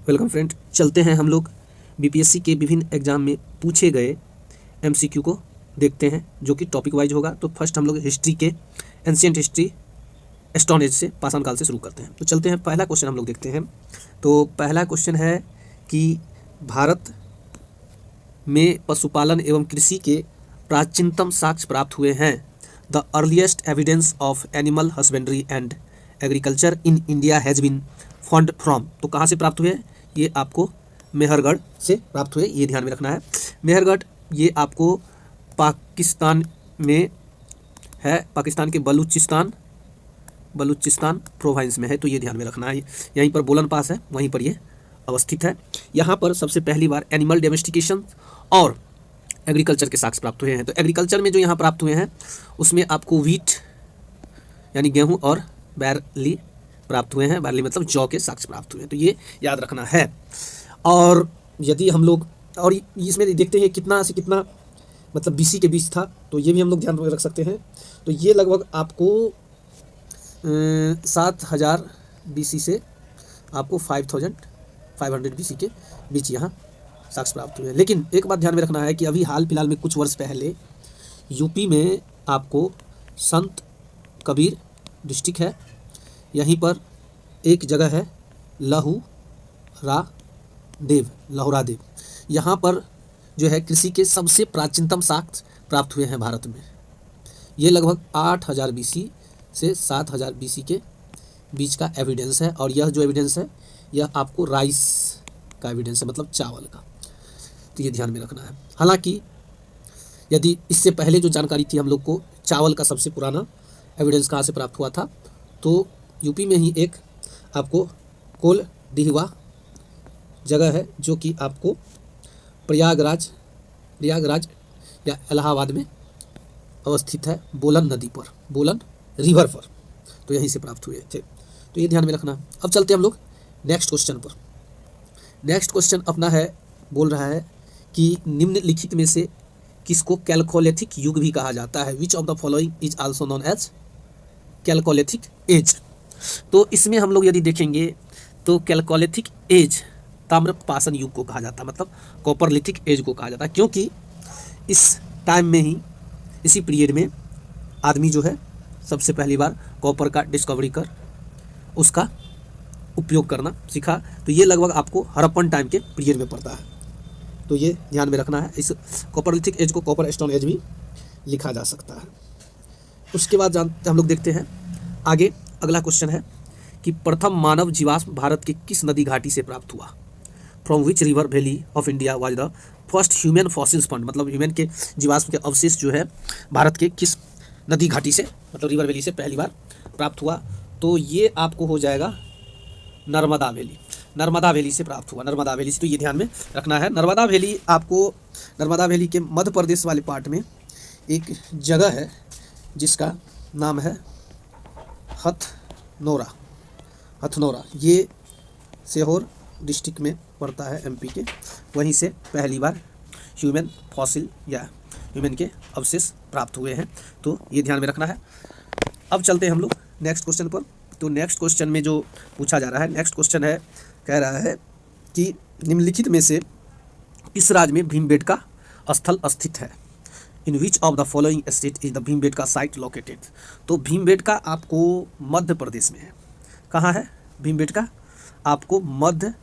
Welcome friend, चलते हैं हम लोग बीपीएससी के विभिन्न एग्जाम में पूछे गए एमसीक्यू को देखते हैं, जो कि टॉपिक वाइज होगा। तो फर्स्ट हम लोग हिस्ट्री के एंशिएंट हिस्ट्री स्टोन एज से पाषाण काल से शुरू करते हैं। तो चलते हैं, पहला क्वेश्चन हम लोग देखते हैं। तो पहला क्वेश्चन है कि भारत में पशुपालन एवं कृषि के प्राचीनतम साक्ष्य प्राप्त हुए हैं। The earliest evidence of animal husbandry and agriculture in India has been found from. तो कहाँ से प्राप्त हुए? ये आपको मेहरगढ़ से प्राप्त हुए, ये ध्यान में रखना है। मेहरगढ़ ये आपको पाकिस्तान में है, पाकिस्तान के बलूचिस्तान प्रोविंस में है, तो ये ध्यान में रखना है। यहीं पर बोलन पास है, वहीं पर ये अवस्थित है। यहाँ पर सबसे पहली बार एनिमल डोमेस्टिकेशन और एग्रीकल्चर के साक्ष्य प्राप्त हुए हैं। तो एग्रीकल्चर में जो यहाँ प्राप्त हुए हैं उसमें आपको व्हीट यानी गेहूँ और बैरली प्राप्त हुए हैं। बैरली मतलब जौ के साक्ष्य प्राप्त हुए हैं, तो ये याद रखना है। और यदि हम लोग और इसमें देखते हैं कितना से कितना मतलब बीसी के बीच था, तो ये भी हम लोग ध्यान में रख सकते हैं। तो ये लगभग आपको 7000 बीसी से आपको 5500 बीसी के बीच यहाँ साक्ष्य प्राप्त हुए हैं। लेकिन एक बात ध्यान में रखना है कि अभी हाल फिलहाल में कुछ वर्ष पहले यूपी में आपको संत कबीर डिस्ट्रिक्ट है, यहीं पर एक जगह है लहुरा देव, यहाँ पर जो है कृषि के सबसे प्राचीनतम साक्ष्य प्राप्त हुए हैं भारत में। ये लगभग 8000 बीसी से 7000 बीसी के बीच का एविडेंस है। और यह जो एविडेंस है यह आपको राइस का एविडेंस है, मतलब चावल का, तो ये ध्यान में रखना है। हालांकि यदि इससे पहले जो जानकारी थी हम लोग को चावल का सबसे पुराना एविडेंस कहाँ से प्राप्त हुआ था, तो यूपी में ही एक आपको कोल डिहवा जगह है जो कि आपको प्रयागराज या इलाहाबाद में अवस्थित है, बोलन नदी पर, बोलन रिवर पर, तो यहीं से प्राप्त हुए थे, तो ये ध्यान में रखना। अब चलते हैं हम लोग नेक्स्ट क्वेश्चन पर। नेक्स्ट क्वेश्चन अपना है, बोल रहा है कि निम्नलिखित में से किसको कैलकोलिथिक युग भी कहा जाता है? Which of the following is also known as Chalcolithic age. तो इसमें हम लोग यदि देखेंगे तो कैलकोलिथिक एज ताम्रपाषाण युग को कहा जाता है, मतलब कॉपरलिथिक एज को कहा जाता है, क्योंकि इस टाइम में ही, इसी पीरियड में आदमी जो है सबसे पहली बार कॉपर का डिस्कवरी कर उसका उपयोग करना सीखा। तो ये लगभग आपको हड़प्पन टाइम के पीरियड में पड़ता है, तो ये ध्यान में रखना है। इस कॉपरलिथिक एज को कॉपर स्टोन एज भी लिखा जा सकता है। उसके बाद हम लोग देखते हैं आगे। अगला क्वेश्चन है कि प्रथम मानव जीवाश्म भारत के किस नदी घाटी से प्राप्त हुआ? From which river valley of India was the first human fossils fund. मतलब ह्यूमन के जीवाश्म के अवशेष जो है भारत के किस नदी घाटी से, मतलब रिवर वैली से पहली बार प्राप्त हुआ? तो ये आपको हो जाएगा नर्मदा वैली से प्राप्त हुआ। नर्मदा वैली से, तो ये ध्यान में रखना है। नर्मदा वैली के मध्य प्रदेश वाले पार्ट में एक जगह है जिसका नाम है हथनोरा। ये सीहोर डिस्ट्रिक्ट में पड़ता है, एमपी के। वहीं से पहली बार ह्यूमन फॉसिल या ह्यूमन के अवशेष प्राप्त हुए हैं, तो ये ध्यान में रखना है। अब चलते हैं हम लोग नेक्स्ट क्वेश्चन पर। तो नेक्स्ट क्वेश्चन में जो पूछा जा रहा है, नेक्स्ट क्वेश्चन है, कह रहा है कि निम्नलिखित में से किस राज्य में भीमबेटका स्थल स्थित है? In which of the following state is the Bhimbetka site located. तो भीमबेटका आपको मध्य प्रदेश में है। कहाँ है भीमबेटका? आपको मध्य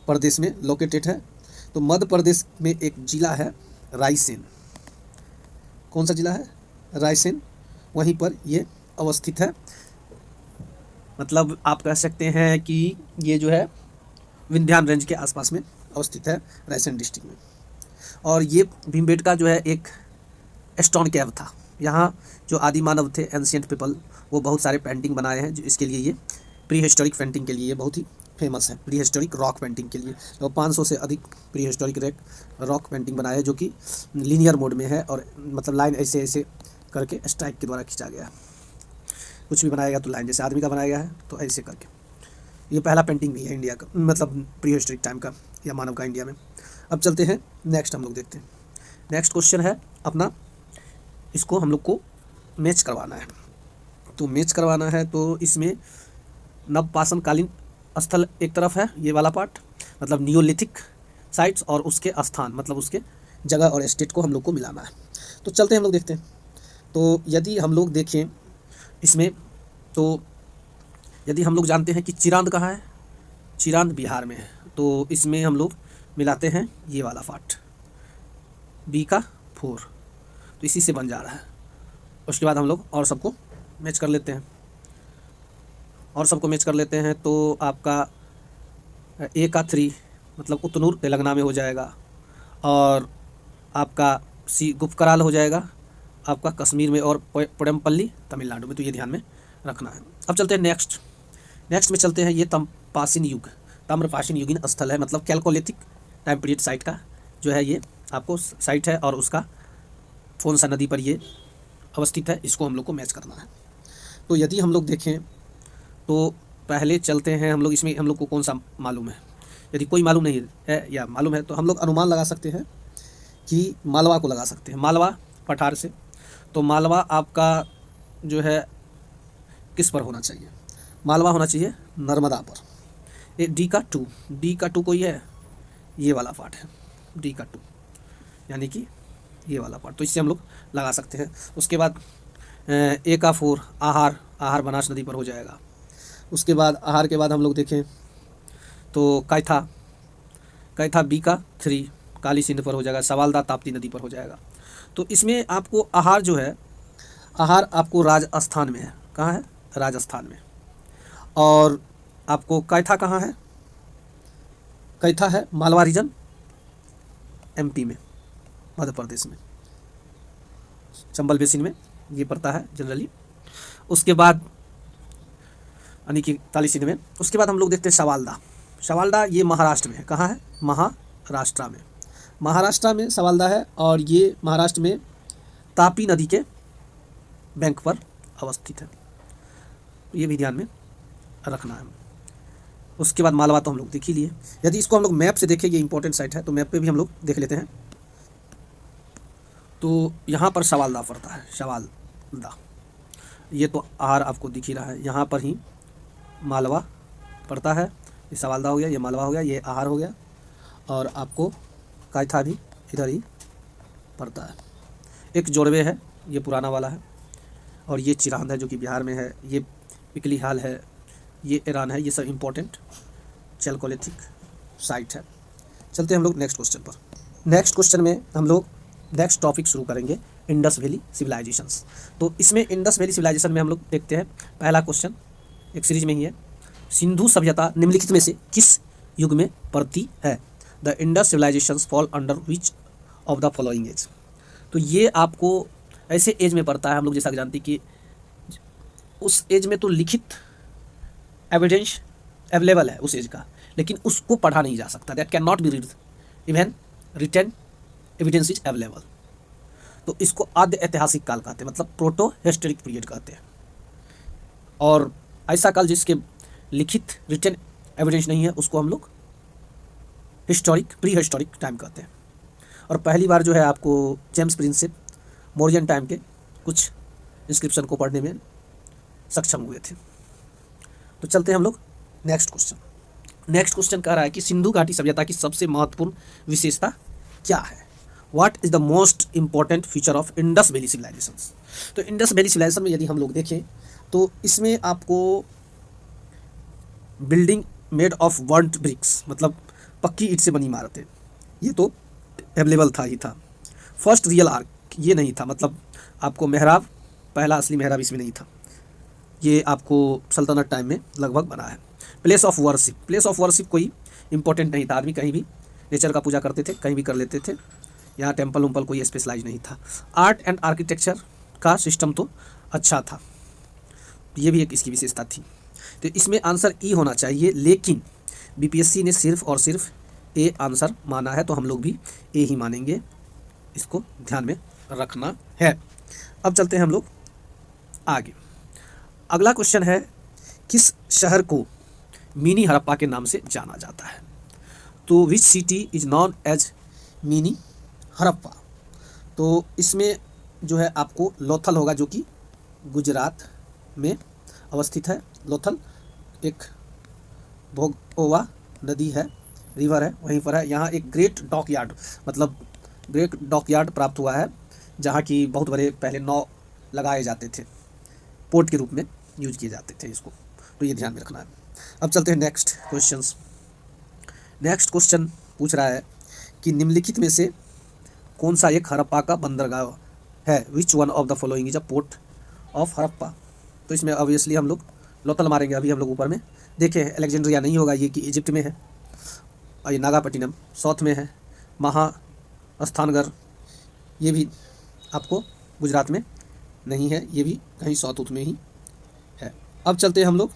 प्रदेश में लोकेटेड है। तो मध्य प्रदेश में एक जिला है रायसेन। कौन सा जिला है? रायसेन, वहीं पर ये अवस्थित है। मतलब आप कह सकते हैं कि ये जो है विंध्यान रेंज के आसपास में अवस्थित है, रायसेन डिस्ट्रिक्ट में। और ये भीमबेटका जो है एक स्टोन कैव था। यहाँ जो आदि मानव थे, एंशिएंट पीपल, वो बहुत सारे पेंटिंग बनाए हैं, जो इसके लिए ये प्री हिस्टोरिक पेंटिंग के लिए बहुत ही फेमस है। प्री हिस्टोरिक रॉक पेंटिंग के लिए तो 500 से अधिक प्री हिस्टोरिक रॉक पेंटिंग बनाए हैं, जो कि लीनियर मोड में है, और मतलब लाइन ऐसे ऐसे करके स्ट्राइक के द्वारा खींचा गया है। कुछ भी बनाया गया तो लाइन, जैसे आदमी का बनाया गया है तो ऐसे करके। ये पहला पेंटिंग भी है इंडिया का, मतलब प्री हिस्टोरिक टाइम का या मानव का इंडिया में। अब चलते हैं नेक्स्ट, हम लोग देखते हैं। नेक्स्ट क्वेश्चन है अपना, इसको हम लोग को मैच करवाना है। तो मैच करवाना है तो इसमें नवपाषाणकालीन स्थल एक तरफ है, ये वाला पार्ट, मतलब नियोलिथिक साइट्स और उसके स्थान, मतलब उसके जगह और स्टेट को हम लोग को मिलाना है। तो चलते हैं हम लोग देखते हैं। तो यदि हम लोग देखें इसमें, तो यदि हम लोग जानते हैं कि चिरांद कहाँ है, चिरांद बिहार में है, तो इसमें हम लोग मिलाते हैं ये वाला पार्ट, बी का 4, तो इसी से बन जा रहा है। उसके बाद हम लोग और सबको मैच कर लेते हैं, और सबको मैच कर लेते हैं, तो आपका ए का 3 मतलब उतनूर तेलंगाना में हो जाएगा, और आपका सी गुपकराल हो जाएगा आपका कश्मीर में, और पोडमपल्ली तमिलनाडु में। तो ये ध्यान में रखना है। अब चलते हैं नेक्स्ट में चलते हैं। ये ताम्रपाषाण युग, ताम्रपाषाण युगीन स्थल है, मतलब कैलकोलिथिक टाइम पीरियड साइट का जो है ये आपको साइट है, और उसका कौन सा नदी पर ये अवस्थित है, इसको हम लोग को मैच करना है। तो यदि हम लोग देखें तो पहले चलते हैं हम लोग, इसमें हम लोग को कौन सा मालूम है। यदि कोई मालूम नहीं है या मालूम है तो हम लोग अनुमान लगा सकते हैं कि मालवा को लगा सकते हैं, मालवा पठार से। तो मालवा आपका जो है किस पर होना चाहिए, मालवा होना चाहिए नर्मदा पर। ये डी का 2 कोई है, ये वाला पार्ट है डी का 2, यानी कि ये वाला पार्ट, तो इससे हम लोग लगा सकते हैं। उसके बाद ए का 4 आहार बनास नदी पर हो जाएगा। उसके बाद आहार के बाद हम लोग देखें तो कैथा बी का 3 काली सिंध पर हो जाएगा, सवालदा ताप्ती नदी पर हो जाएगा। तो इसमें आपको आहार जो है, आहार आपको राजस्थान में है। कहाँ है, राजस्थान में। और आपको कैथा कहाँ है, कैथा है मालवा रीजन एमपी में, मध्य प्रदेश में, चंबल बेसिन में ये पड़ता है जनरली। उसके बाद यानी कि काली सिंध में। उसके बाद हम लोग देखते हैं सवालदा ये महाराष्ट्र में है। कहाँ है, महाराष्ट्र में सवालदा है, और ये महाराष्ट्र में तापी नदी के बैंक पर अवस्थित है, ये भी ध्यान में रखना है। उसके बाद मालवा तो हम लोग देख ही लिए। यदि इसको हम लोग मैप से देखें, ये इंपॉर्टेंट साइट है, तो मैप पे भी हम लोग देख लेते हैं। तो यहाँ पर सवालदा पड़ता है, सवालदा, ये तो आहार आपको दिख ही रहा है। यहाँ पर ही मालवा पड़ता है, ये सवालदा हो गया, ये मालवा हो गया, ये आहार हो गया, और आपको कैथा भी इधर ही पड़ता है। एक जोड़वे है, ये पुराना वाला है, और ये चिरांद है जो कि बिहार में है, ये पिकली हाल है, ये ईरान है। ये सब इम्पोर्टेंट चैलकोलिथिक साइट है। चलते हैं हम लोग नेक्स्ट क्वेश्चन पर। नेक्स्ट क्वेश्चन में हम लोग नेक्स्ट टॉपिक शुरू करेंगे, इंडस वैली सिविलाइजेशंस। तो इसमें इंडस वैली सिविलाइजेशन में हम लोग देखते हैं पहला क्वेश्चन, एक सीरीज में ही है, सिंधु सभ्यता निम्नलिखित में से किस युग में पड़ती है। The Indus civilizations fall under which of the following age. तो ये आपको ऐसे एज में पड़ता है, हम लोग जैसा कि जानते हैं कि उस एज में तो लिखित एविडेंस अवेलेबल है उस एज का, लेकिन उसको पढ़ा नहीं जा सकता, that can not be read, even written evidence is available. तो इसको आद्य ऐतिहासिक काल कहते हैं, मतलब प्रोटो हिस्टोरिक पीरियड कहते हैं। और ऐसा काल जिसके लिखित रिटन एविडेंस नहीं है, उसको हम लोग हिस्टोरिक प्री हिस्टोरिक टाइम कहते हैं। और पहली बार जो है आपको जेम्स प्रिंसेप मौर्यन टाइम के कुछ इंस्क्रिप्शन को पढ़ने में सक्षम हुए थे। तो चलते हैं हम लोग नेक्स्ट क्वेश्चन कह रहा है कि सिंधु घाटी सभ्यता की सबसे महत्वपूर्ण विशेषता क्या है। What is the most important feature of Indus valley civilization. तो इंडस वैली सिविलाइजेशन में यदि हम लोग देखें तो इसमें आपको building made of burnt bricks, मतलब पक्की ईंट से बनी इमारतें, ये तो अवेलेबल था। फर्स्ट रियल आर्क ये नहीं था, मतलब आपको मेहराब, पहला असली मेहराब इसमें नहीं था, ये आपको सल्तनत टाइम में लगभग बना है। प्लेस ऑफ वर्शिप कोई इंपॉर्टेंट नहीं था, आदमी कहीं भी नेचर का पूजा करते थे, कहीं भी कर लेते थे, यहाँ टेम्पल उम्पल कोई स्पेशलाइज नहीं था। आर्ट एंड आर्किटेक्चर का सिस्टम तो अच्छा था, ये भी एक इसकी विशेषता थी। तो इसमें आंसर ई होना चाहिए, लेकिन बीपीएससी ने सिर्फ और सिर्फ ए आंसर माना है, तो हम लोग भी ए ही मानेंगे, इसको ध्यान में रखना है। अब चलते हैं हम लोग आगे। अगला क्वेश्चन है, किस शहर को मिनी हड़प्पा के नाम से जाना जाता है। तो which city is known as mini Harappa. तो इसमें जो है आपको लोथल होगा, जो कि गुजरात में अवस्थित है। लोथल एक भोगोवा नदी है, रिवर है वहीं पर है। यहाँ एक ग्रेट डॉक यार्ड मतलब ग्रेट डॉक यार्ड प्राप्त हुआ है, जहाँ की बहुत बड़े पहले नाव लगाए जाते थे, पोर्ट के रूप में यूज किए जाते थे इसको, तो ये ध्यान में रखना है। अब चलते हैं नेक्स्ट क्वेश्चंस। नेक्स्ट क्वेश्चन पूछ रहा है कि निम्नलिखित में से कौन सा एक हड़प्पा का बंदरगाह है, which one of the following is a port of Harappa. तो इसमें ऑब्वियसली हम लोग लोथल मारेंगे, अभी हम लोग ऊपर में देखे हैं, अलेक्जेंड्रिया नहीं होगा, ये कि इजिप्ट में है, और ये नागापट्टिनम साउथ में है, महास्थानगढ़ ये भी आपको गुजरात में नहीं है, ये भी कहीं साउथ में ही है। अब चलते हैं हम लोग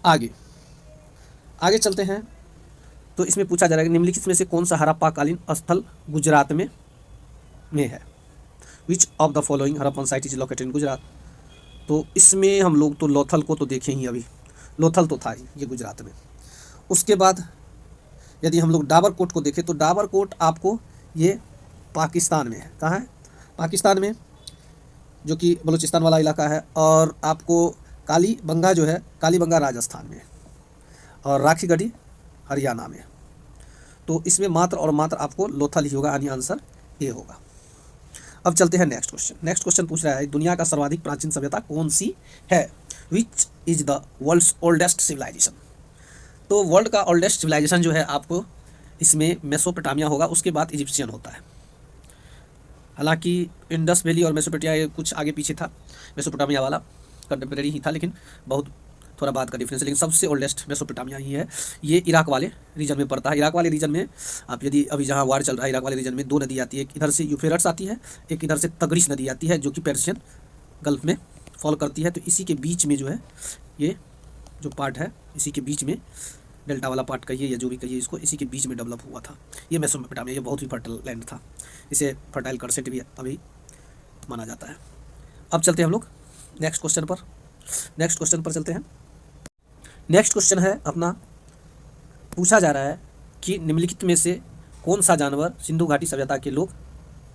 आगे चलते हैं। तो इसमें पूछा जा रहा है कि निम्नलिखित में से कौन सा हड़प्पाकालीन स्थल गुजरात में है, which of the following Harappan site is located in Gujarat. तो इसमें हम लोग तो लोथल को तो देखें ही, अभी लोथल तो था ही ये गुजरात में। उसके बाद यदि हम लोग डाबरकोट को देखें तो डाबरकोट आपको ये पाकिस्तान में है। कहाँ है? पाकिस्तान में, जो कि बलूचिस्तान वाला इलाका है। और आपको कालीबंगा जो है, कालीबंगा राजस्थान में है, और राखीगढ़ी हरियाणा में। तो इसमें मात्र और मात्र आपको लोथल ही होगा, यानी आंसर ए होगा। अब चलते हैं नेक्स्ट क्वेश्चन। नेक्स्ट क्वेश्चन पूछ रहा है दुनिया का सर्वाधिक प्राचीन सभ्यता कौन सी है, which is the world's oldest civilization. तो वर्ल्ड का ओल्डेस्ट सिविलाइजेशन जो है आपको इसमें मेसोपोटामिया होगा, उसके बाद इजिप्शियन होता है। हालांकि इंडस वैली और मेसोपोटामिया कुछ आगे पीछे था, मेसोपोटामिया वाला कंटेम्प्रेरी ही था, लेकिन बहुत थोड़ा बात का डिफरेंस है, लेकिन सबसे ओल्डेस्ट मेसोपोटामिया ही है। ये इराक वाले रीजन में पड़ता है। इराक वाले रीजन में आप यदि अभी जहाँ वार चल रहा है, इराक वाले रीजन में दो नदी आती है, एक इधर से यूफ्रेट्स आती है, एक इधर से तगरिश नदी आती है, जो कि पर्शियन गल्फ में फॉल करती है। तो इसी के बीच में जो है ये जो पार्ट है, इसी के बीच में डेल्टा वाला पार्ट कहिए या जो भी कहिए इसको, इसी के बीच में डेवलप हुआ था ये मेसोपोटामिया। ये बहुत ही फर्टाइल लैंड था, इसे फर्टाइल कर्सेट भी अभी माना जाता है। अब चलते हैं हम लोग नेक्स्ट क्वेश्चन पर चलते हैं। नेक्स्ट क्वेश्चन है अपना, पूछा जा रहा है कि निम्नलिखित में से कौन सा जानवर सिंधु घाटी सभ्यता के लोग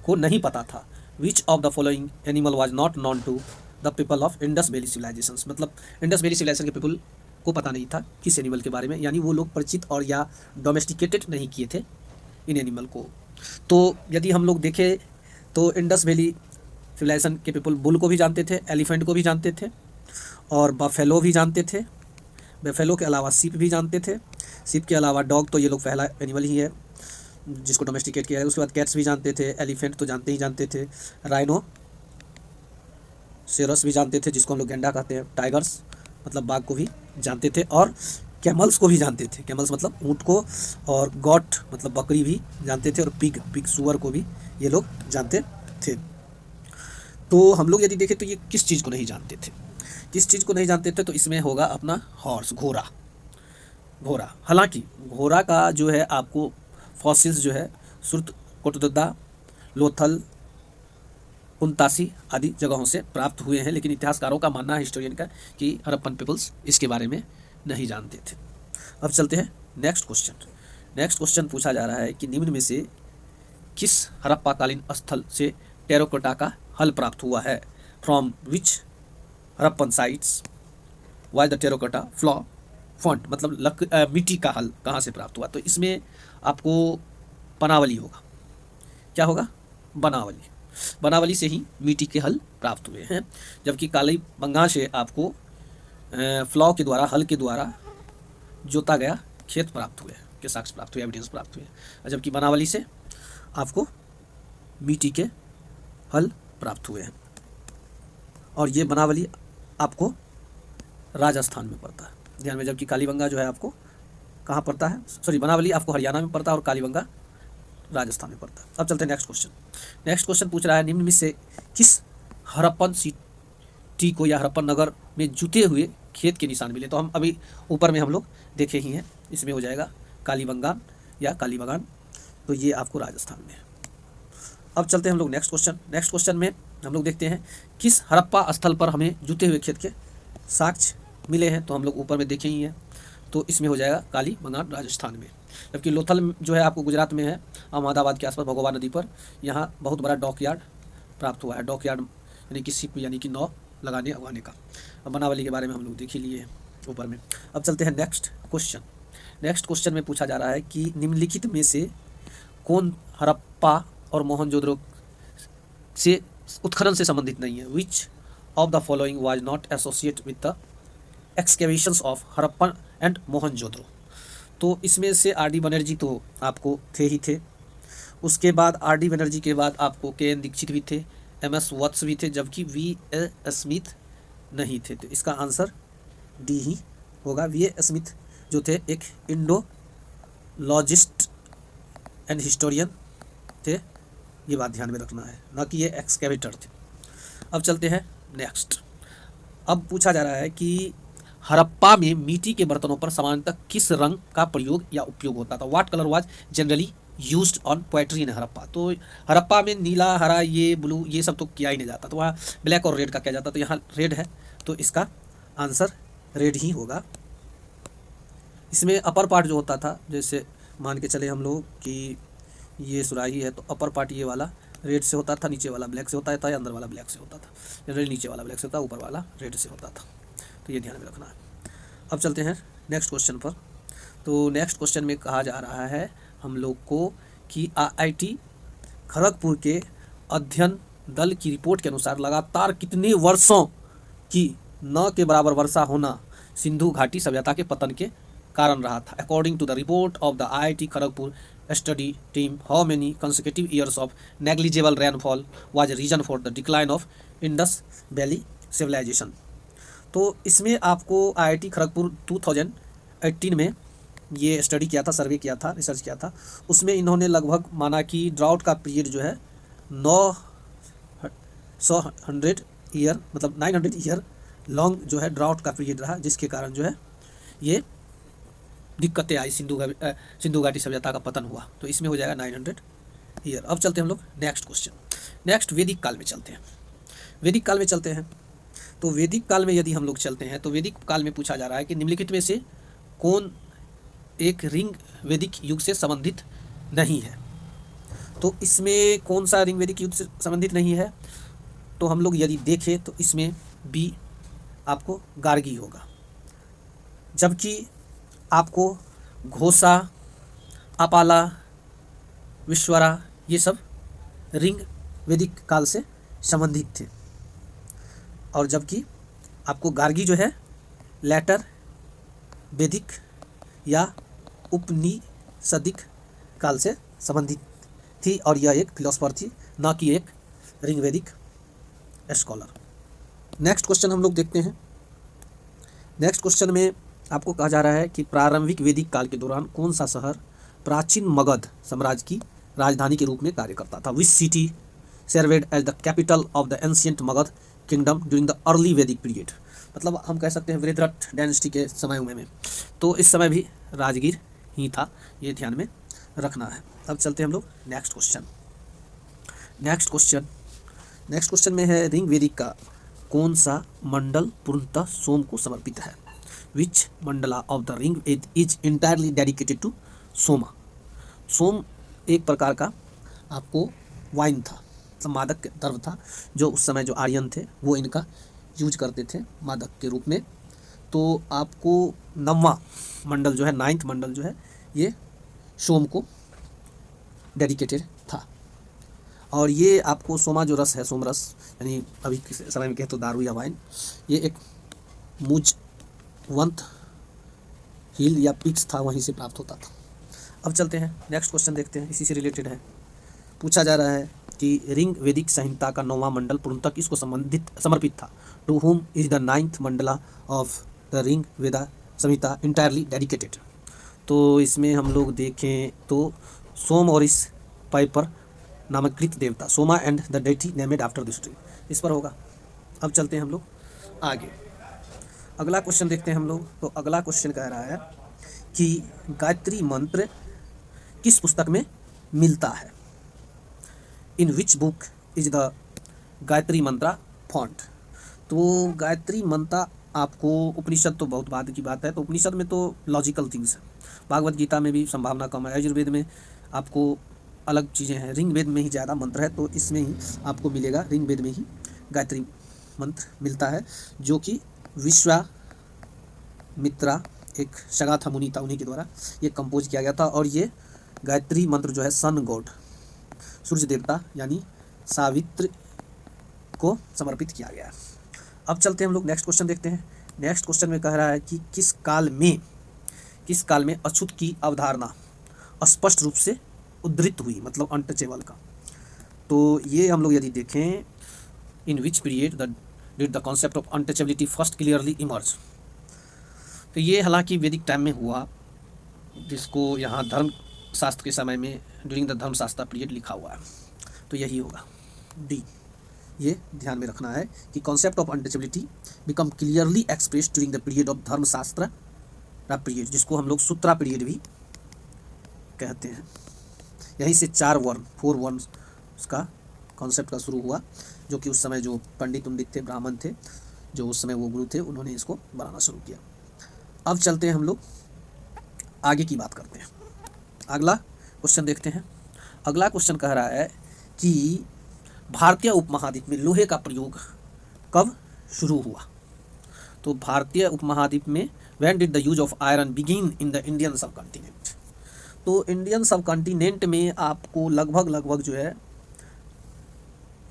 को नहीं पता था, which of the following animal was not known to the people of Indus valley civilization. मतलब इंडस वैली सिविलाइजेशन के पीपल को पता नहीं था किस एनिमल के बारे में, यानी वो लोग परिचित और या डोमेस्टिकेटेड नहीं किए थे इन एनिमल को। तो यदि हम लोग देखें तो इंडस वैली सिविलाइजेशन के पीपल बुल को भी जानते थे, एलिफेंट को भी जानते थे, और बफेलो भी जानते थे। बफेलो के अलावा सीप भी जानते थे। सीप के अलावा डॉग तो ये लोग पहला एनिमल ही है जिसको डोमेस्टिकेट किया है। उसके बाद कैट्स भी जानते थे, एलिफेंट तो जानते थे, राइनो सेरस भी जानते थे जिसको हम लोग गेंडा कहते हैं, टाइगर्स मतलब बाघ को भी जानते थे, और कैमल्स को भी जानते थे। कैमल्स मतलब ऊँट को, और गॉट मतलब बकरी भी जानते थे, और पिग सुअर को भी ये लोग जानते थे। तो हम लोग यदि देखें तो ये किस चीज़ को नहीं जानते थे, तो इसमें होगा अपना हॉर्स, घोड़ा। हालांकि घोड़ा का जो है आपको फॉसिल्स जो है सुर्त कोटद्दा, लोथल, उनतासी आदि जगहों से प्राप्त हुए हैं, लेकिन इतिहासकारों का मानना है, हिस्टोरियन का, कि हड़प्पन पीपल्स इसके बारे में नहीं जानते थे। अब चलते हैं नेक्स्ट क्वेश्चन पूछा जा रहा है कि निम्न में से किस हड़प्पाकालीन स्थल से टेराकोटा का हल प्राप्त हुआ है, from which Harappan sites was the terracotta flaw font. मतलब मिट्टी का हल कहाँ से प्राप्त हुआ। तो इसमें आपको बनावली होगा। क्या होगा? बनावली से ही मिट्टी के हल प्राप्त हुए हैं, जबकि कालीबंगा से आपको फ्लॉ के द्वारा, हल के द्वारा जोता गया खेत प्राप्त हुए, के साक्ष्य प्राप्त हुए, एविडेंस प्राप्त हुए, जबकि बनावली से आपको मिट्टी के हल प्राप्त हुए हैं। और ये बनावली आपको राजस्थान में पड़ता है, ध्यान में, जबकि कालीबंगा जो है आपको कहाँ पड़ता है, सॉरी बनावली आपको हरियाणा में पड़ता है और कालीबंगा राजस्थान में पड़ता है। अब चलते हैं नेक्स्ट क्वेश्चन पूछ रहा है निम्न में से किस हड़प्पन सिटी को या हड़प्पन नगर में जुते हुए खेत के निशान मिले। तो हम अभी ऊपर में हम लोग देखे ही हैं, इसमें हो जाएगा कालीबंगान या कालीबंगान, तो ये आपको राजस्थान में है। अब चलते हैं हम लोग नेक्स्ट क्वेश्चन में हम लोग देखते हैं किस हड़प्पा स्थल पर हमें जुते हुए खेत के साक्ष्य मिले हैं। तो हम लोग ऊपर में देखे ही हैं, तो इसमें हो जाएगा कालीबंगान राजस्थान में, जबकि लोथल जो है आपको गुजरात में है, अहमदाबाद के आसपास भगोवा नदी पर। यहाँ बहुत बड़ा डॉक यार्ड प्राप्त हुआ है, डॉक यार्ड यानी कि शिप यानी कि नाव लगाने उगाने का। अब बनावली के बारे में हम लोग देख ही लिए हैं ऊपर में। अब चलते हैं नेक्स्ट नेक्स्ट क्वेश्चन में पूछा जा रहा है कि निम्नलिखित में से कौन हड़प्पा और मोहनजोदड़ो से उत्खनन से संबंधित नहीं है। Which of the following was not associate with the excavations of Harappa and Mohenjodaro. तो इसमें से आर डी बनर्जी तो आपको थे ही थे, उसके बाद आर डी बनर्जी के बाद आपको के एन दीक्षित भी थे, एम एस वत्स भी थे, जबकि वी ए स्मिथ नहीं थे। तो इसका आंसर डी ही होगा। वी ए स्मिथ जो थे एक इंडोलॉजिस्ट एंड हिस्टोरियन थे, ये बात ध्यान में रखना है, ना कि ये एक्सकेवेटर थे। अब चलते हैं नेक्स्ट। अब पूछा जा रहा है कि हड़प्पा में मिट्टी के बर्तनों पर सामान्यतः किस रंग का प्रयोग या उपयोग होता था। What colour was generally used on poetry in Harappa. तो हड़प्पा में नीला, हरा, ये ब्लू, ये सब तो किया ही नहीं जाता, तो वहाँ ब्लैक और रेड का किया जाता। तो यहाँ रेड है, तो इसका आंसर रेड ही होगा। इसमें अपर पार्ट जो होता था, जैसे मान के चले हम लोग कि ये सुराही है, तो अपर पार्ट ये वाला रेड से होता था, नीचे वाला ब्लैक से होता था, या अंदर वाला ब्लैक से होता था। जनरली नीचे वाला ब्लैक से होता, ऊपर वाला रेड से होता था। तो ये ध्यान में रखना है। अब चलते हैं नेक्स्ट क्वेश्चन पर। तो नेक्स्ट क्वेश्चन में कहा जा रहा है हम लोग को कि आईआईटी खड़गपुर के अध्ययन दल की रिपोर्ट के अनुसार लगातार कितने वर्षों की न के बराबर वर्षा होना सिंधु घाटी सभ्यता के पतन के कारण रहा था। According to the report of the IIT Kharagpur study team, how many consecutive years of negligible rainfall was reason for the decline of Indus valley civilization. तो इसमें आपको आईआईटी खड़गपुर 2018 में ये स्टडी किया था, सर्वे किया था, रिसर्च किया था। उसमें इन्होंने लगभग माना कि ड्राउट का पीरियड जो है 900 ईयर, मतलब 900 ईयर लॉन्ग जो है ड्राउट का पीरियड रहा, जिसके कारण जो है ये दिक्कतें आई, सिंधु घाटी सभ्यता का पतन हुआ। तो इसमें हो जाएगा 900 ईयर। अब चलते हैं हम लोग नेक्स्ट क्वेश्चन। नेक्स्ट वैदिक काल में चलते हैं। वैदिक काल में चलते हैं। तो वैदिक काल में यदि हम लोग चलते हैं तो वैदिक काल में पूछा जा रहा है कि निम्नलिखित में से कौन एक रिंग वैदिक युग से संबंधित नहीं है। तो इसमें कौन सा रिंग वैदिक युग से संबंधित नहीं है, तो हम लोग यदि देखें तो इसमें बी आपको गार्गी होगा, जबकि आपको घोषा, अपाला, विश्वरा ये सब रिंग वैदिक काल से संबंधित थे, और जबकि आपको गार्गी जो है लेटर वैदिक या उपनिषदिक काल से संबंधित थी, और यह एक फिलोसफर थी, ना कि एक रिंग वैदिक स्कॉलर। नेक्स्ट क्वेश्चन हम लोग देखते हैं। नेक्स्ट क्वेश्चन में आपको कहा जा रहा है कि प्रारंभिक वैदिक काल के दौरान कौन सा शहर प्राचीन मगध साम्राज्य की राजधानी के रूप में कार्य करता था। Which city served as the capital of the ancient Magadha kingdom during the early Vedic period. मतलब हम कह सकते हैं वृहद्रथ डायनेस्टी के समय में, तो इस समय भी राजगीर ही था, ये ध्यान में रखना है। अब चलते हैं हम लोग नेक्स्ट क्वेश्चन। नेक्स्ट क्वेश्चन में है रिंग वैदिक का कौन सा मंडल पूर्णतः सोम को समर्पित है। Which mandala of the Rig is entirely dedicated to Soma. सोम एक प्रकार का आपको वाइन था, मादक द्रव्य था, जो उस समय जो आर्यन थे वो इनका यूज करते थे मादक के रूप में। तो आपको 9वां मंडल जो है, 9th मंडल जो है, ये सोम को डेडिकेटेड था। और ये आपको सोमा जो रस है, सोम रस, यानी अभी के समय में कहे तो दारू या वाइन, ये एक मुजवंत हिल या पिक्स था, वहीं से प्राप्त होता था। अब चलते हैं नेक्स्ट क्वेश्चन देखते हैं, इसी से रिलेटेड है। पूछा जा रहा है कि रिंग वैदिक संहिता का 9वां मंडल पूर्णतः किसको समर्पित था। To whom is the 9th mandala of the Rig Veda Samhita entirely dedicated. तो इसमें हम लोग देखें तो सोम और इस पाइपर नामकृत देवता, Soma and the deity named after this tree, इस पर होगा। अब चलते हैं हम लोग आगे, अगला क्वेश्चन देखते हैं हम लोग। तो अगला क्वेश्चन कह रहा है कि गायत्री मंत्र किस पुस्तक में मिलता है। In which book is the Gayatri mantra found. तो गायत्री मंत्र आपको, उपनिषद तो बहुत बाद की बात है, तो उपनिषद में तो लॉजिकल थिंग्स है, भागवत गीता में भी संभावना कम है, आयुर्वेद में आपको अलग चीज़ें हैं, रिंग वेद में ही ज़्यादा मंत्र है, तो इसमें ही आपको मिलेगा, रिंग वेद में ही गायत्री मंत्र मिलता है, जो कि विश्वामित्रा एक शगाथा मुनि था, उन्हीं के द्वारा ये कंपोज किया गया था। और ये गायत्री मंत्र जो है सन गॉड, सूर्य देवता यानी सावित्री को समर्पित किया गया है। अब चलते हैं हम लोग नेक्स्ट क्वेश्चन देखते हैं। नेक्स्ट क्वेश्चन में कह रहा है कि किस काल में अछूत की अवधारणा स्पष्ट रूप से उद्धृत हुई, मतलब अनटचेबल का। तो ये हम लोग यदि देखें, in which period did the concept of untouchability first clearly emerge. तो ये हालांकि वैदिक टाइम में हुआ, जिसको यहाँ धर्म शास्त्र के समय में ड्यूरिंग द धर्मशास्त्र पीरियड लिखा हुआ है। तो यही होगा डी। ये ध्यान में रखना है कि concept of untouchability become clearly expressed during the period of धर्मशास्त्र पीरियड, जिसको हम लोग सूत्रा पीरियड भी कहते हैं। यहीं से 4 वर्ण का कॉन्सेप्ट का शुरू हुआ, जो कि उस समय जो पंडित थे, ब्राह्मण थे, जो उस समय वो गुरु थे, उन्होंने इसको बनाना शुरू किया। अब चलते हैं हम लोग आगे की बात करते हैं। अगला क्वेश्चन देखते हैं। अगला क्वेश्चन कह रहा है कि भारतीय उपमहाद्वीप में लोहे का प्रयोग कब शुरू हुआ। तो भारतीय उपमहाद्वीप में when did the use of iron begin in the Indian सब कॉन्टिनेंट। तो इंडियन सब कॉन्टिनेंट में आपको लगभग जो है,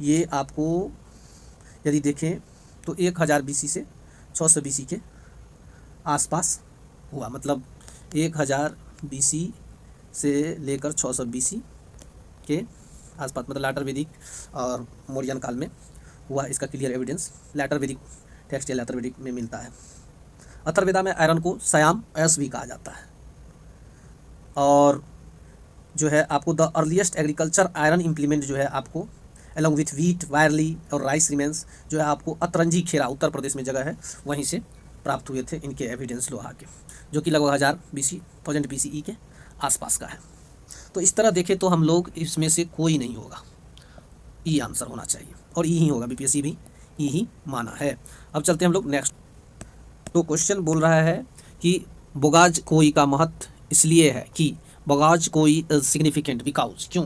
ये आपको यदि देखें तो 1000 BC से 600 BC के आसपास हुआ, मतलब 1000 BC से लेकर 600 BC के आसपास, मतलब लाटर वैदिक और मौर्यन काल में हुआ। इसका क्लियर एविडेंस लाटर वैदिक टेक्स्ट या लाटर वैदिक में मिलता है। अथर्ववेदा में आयरन को सयाम एस भी कहा जाता है। और जो है आपको the earliest agriculture iron implement जो है आपको अलॉन्ग विथ वीट, वायरली और राइस रिमेंस जो है आपको अतरंजी खेरा, उत्तर प्रदेश में जगह है, वहीं से प्राप्त हुए थे इनके एविडेंस लोहा के, जो कि लगभग 1000 BCE के आसपास का है। तो इस तरह देखें तो हम लोग इसमें से कोई नहीं होगा, ई आंसर होना चाहिए, और ई ही होगा। BPSC भी ई ही माना है। अब चलते हैं हम लोग नेक्स्ट। तो क्वेश्चन बोल रहा है कि बोगाज कोई का महत्व इसलिए है कि बोगाज कोई सिग्निफिकेंट बिकॉज, क्यों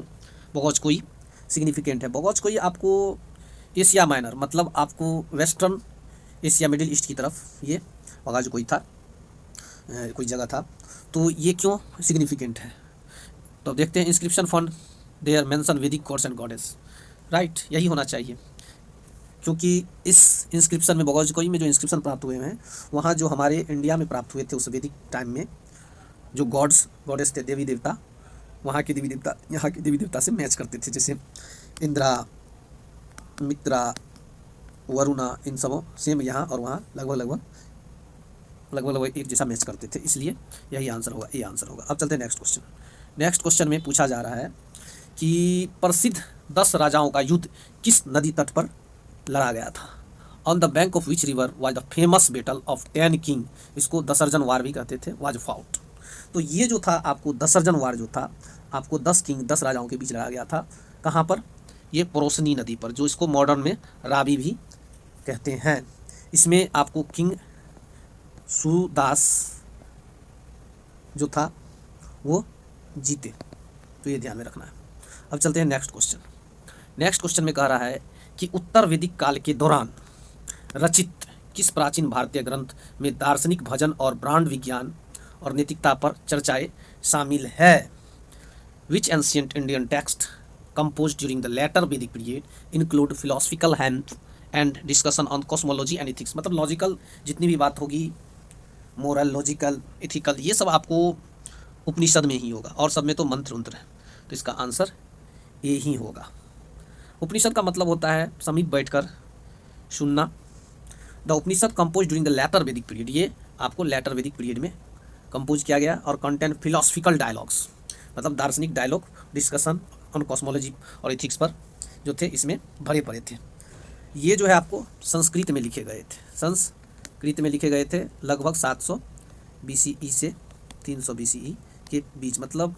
बोगाज कोई सिग्निफिकेंट है। बोगाज कोई आपको एशिया माइनर, मतलब आपको वेस्टर्न एशिया, मिडिल ईस्ट की तरफ ये बोगाज कोई था, कोई जगह था। तो ये क्यों सिग्निफिकेंट है, तो देखते हैं। इंस्क्रिप्शन फॉन देयर मेंशन वैदिक गॉड्स एंड गॉडेस, राइट, यही होना चाहिए, क्योंकि इस इंस्क्रिप्शन में, बोगाज कोई में जो इंस्क्रिप्शन प्राप्त हुए हैं, वहाँ जो हमारे इंडिया में प्राप्त हुए थे उस वैदिक टाइम में, जो गॉडेस थे, देवी देवता, वहाँ के देवी देवता यहाँ के देवी देवता से मैच करते थे। जैसे इंद्रा, मित्रा, वरुणा, इन सबों सेम यहाँ और वहाँ लगभग एक जैसा मैच करते थे, इसलिए यही आंसर होगा, ये आंसर होगा। अब चलते हैं नेक्स्ट क्वेश्चन। नेक्स्ट क्वेश्चन में पूछा जा रहा है कि प्रसिद्ध 10 राजाओं का युद्ध किस नदी तट पर लड़ा गया था। On the bank of which river was the famous battle of 10 king, इसको दसर्जन वार भी कहते थे, वाज फाउट। तो ये जो था आपको दसर्जन वार जो था आपको 10 किंग, 10 राजाओं के बीच लड़ा गया था। कहाँ पर, ये पोरोसनी नदी पर, जो इसको मॉडर्न में रावी भी कहते हैं। इसमें आपको किंग सुदास जो था वो जीते, तो ये ध्यान में रखना है। अब चलते हैं नेक्स्ट क्वेश्चन। नेक्स्ट क्वेश्चन में कह रहा है कि उत्तर वैदिक काल के दौरान रचित किस प्राचीन भारतीय ग्रंथ में दार्शनिक भजन और ब्रांड विज्ञान और नैतिकता पर चर्चाएं शामिल है। Which ancient Indian text composed during the later वैदिक period include philosophical and discussion on cosmology and ethics, मतलब लॉजिकल जितनी भी बात होगी, मोरल, लॉजिकल, इथिकल, ये सब आपको उपनिषद में ही होगा, और सब में तो मंत्र है। तो इसका आंसर ए ही होगा। उपनिषद का मतलब होता है समीप बैठकर सुनना। The Upanishad compose during the later वैदिक पीरियड, ये आपको लेटर वैदिक पीरियड में कंपोज किया गया, और कंटेंट फिलोसफिकल डायलॉग्स, मतलब दार्शनिक डायलॉग, डिस्कशन ऑन कॉस्मोलॉजी और इथिक्स पर जो थे इसमें भरे पड़े थे। ये जो है आपको संस्कृत में लिखे गए थे, लगभग 700 BCE से 300 BCE के बीच, मतलब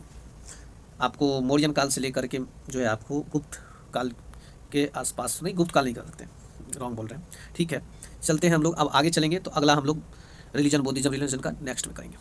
आपको मौर्यन काल से लेकर के जो है आपको गुप्त काल के आसपास, नहीं गुप्त काल नहीं कर सकते, रॉन्ग बोल रहे हैं, ठीक है। चलते हैं हम लोग, अब आगे चलेंगे तो अगला हम लोग रिलीजन, बौद्धिज्म रिलीजन का नेक्स्ट में करेंगे।